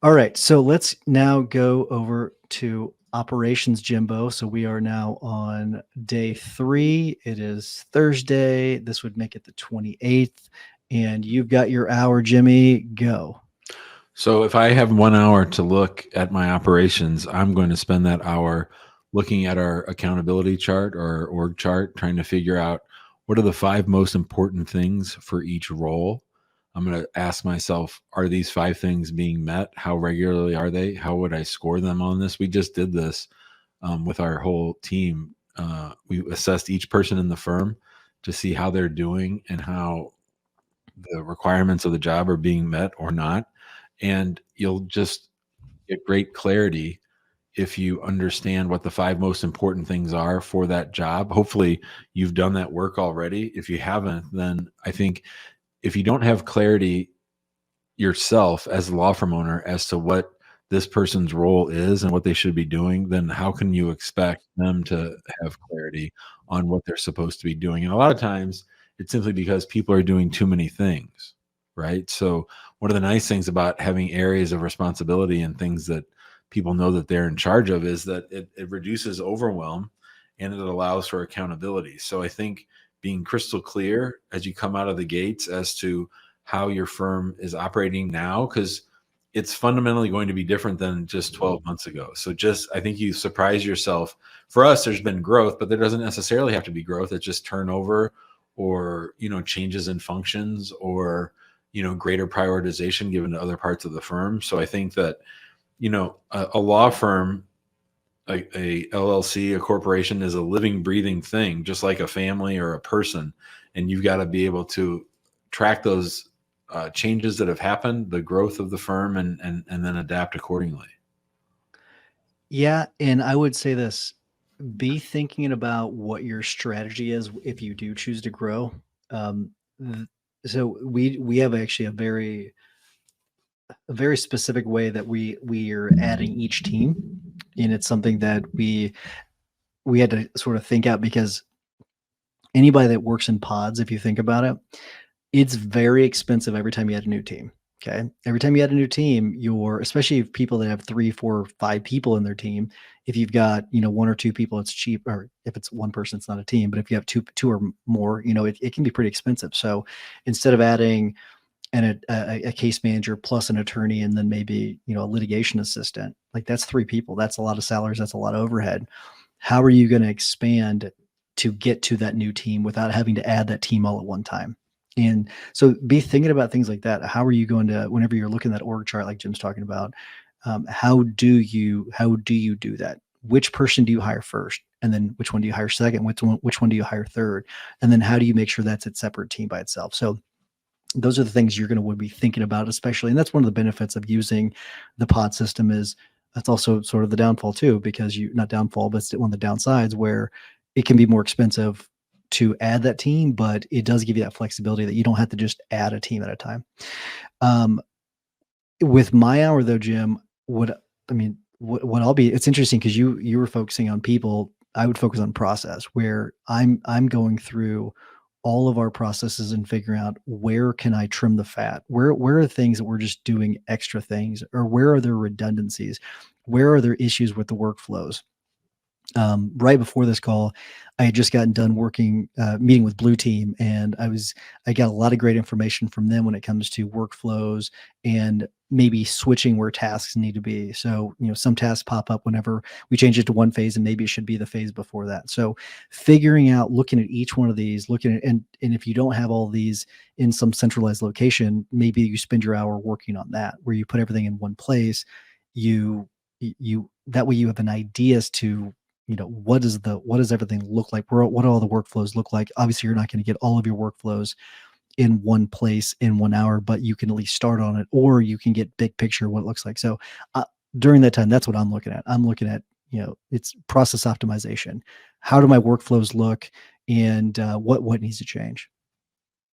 All right, so let's now go over to operations, Jimbo. So we are now on day 3. It is Thursday. This would make it the 28th. And you've got your hour, Jimmy. Go. So if I have 1 hour to look at my operations, I'm going to spend that hour looking at our accountability chart or our org chart, trying to figure out what are the 5 most important things for each role. I'm going to ask myself, are these 5 things being met? How regularly are they? How would I score them on this? We just did this with our whole team. We assessed each person in the firm to see how they're doing and how the requirements of the job are being met or not. And you'll just get great clarity if you understand what the 5 most important things are for that job. Hopefully you've done that work already. If you haven't, then I think if you don't have clarity yourself as a law firm owner as to what this person's role is and what they should be doing, then how can you expect them to have clarity on what they're supposed to be doing? And a lot of times it's simply because people are doing too many things, right? So one of the nice things about having areas of responsibility and things that people know that they're in charge of is that it reduces overwhelm and it allows for accountability. So I think being crystal clear as you come out of the gates as to how your firm is operating now, because it's fundamentally going to be different than just 12 months ago. So just, I think you surprise yourself. For us, there's been growth, but there doesn't necessarily have to be growth. It's just turnover or, changes in functions or, greater prioritization given to other parts of the firm. So I think that, a law firm, a LLC, a corporation is a living, breathing thing, just like a family or a person. And you've got to be able to track those changes that have happened, the growth of the firm, and then adapt accordingly. Yeah, and I would say this, be thinking about what your strategy is if you do choose to grow. Um, so we have actually a very specific way that we are adding each team, and it's something that we had to sort of think out because anybody that works in pods, if you think about it, it's very expensive every time you add a new team. Okay. Every time you add a new team, especially if people that have 3, 4, 5 people in their team, if you've got, 1 or 2 people, it's cheap. Or if it's one person, it's not a team. But if you have two or more, it can be pretty expensive. So instead of adding a case manager plus an attorney and then maybe, a litigation assistant, like that's 3 people. That's a lot of salaries. That's a lot of overhead. How are you going to expand to get to that new team without having to add that team all at one time? And so be thinking about things like that. How are you going to, whenever you're looking at that org chart, like Jim's talking about, how do you do that? Which person do you hire first? And then which one do you hire second? Which one do you hire third? And then how do you make sure that's a separate team by itself? So those are the things you're going to be thinking about, especially. And that's one of the benefits of using the pod system is that's also sort of the downfall too, because not downfall, but it's one of the downsides where it can be more expensive to add that team, but it does give you that flexibility that you don't have to just add a team at a time. With my hour though, Jim, it's interesting because you were focusing on people. I would focus on process where I'm going through all of our processes and figuring out where can I trim the fat? Where are things that we're just doing extra things, or where are there redundancies? Where are there issues with the workflows? Right before this call, I had just gotten done meeting with Blue Team, and I got a lot of great information from them when it comes to workflows and maybe switching where tasks need to be. So, some tasks pop up whenever we change it to one phase, and maybe it should be the phase before that. So figuring out, looking at each one of these, and if you don't have all these in some centralized location, maybe you spend your hour working on that, where you put everything in one place. That way you have an idea as to what does everything look like? What do all the workflows look like? Obviously, you're not going to get all of your workflows in one place in 1 hour, but you can at least start on it, or you can get big picture what it looks like. So during that time, that's what I'm looking at. I'm looking at, it's process optimization. How do my workflows look, and what needs to change?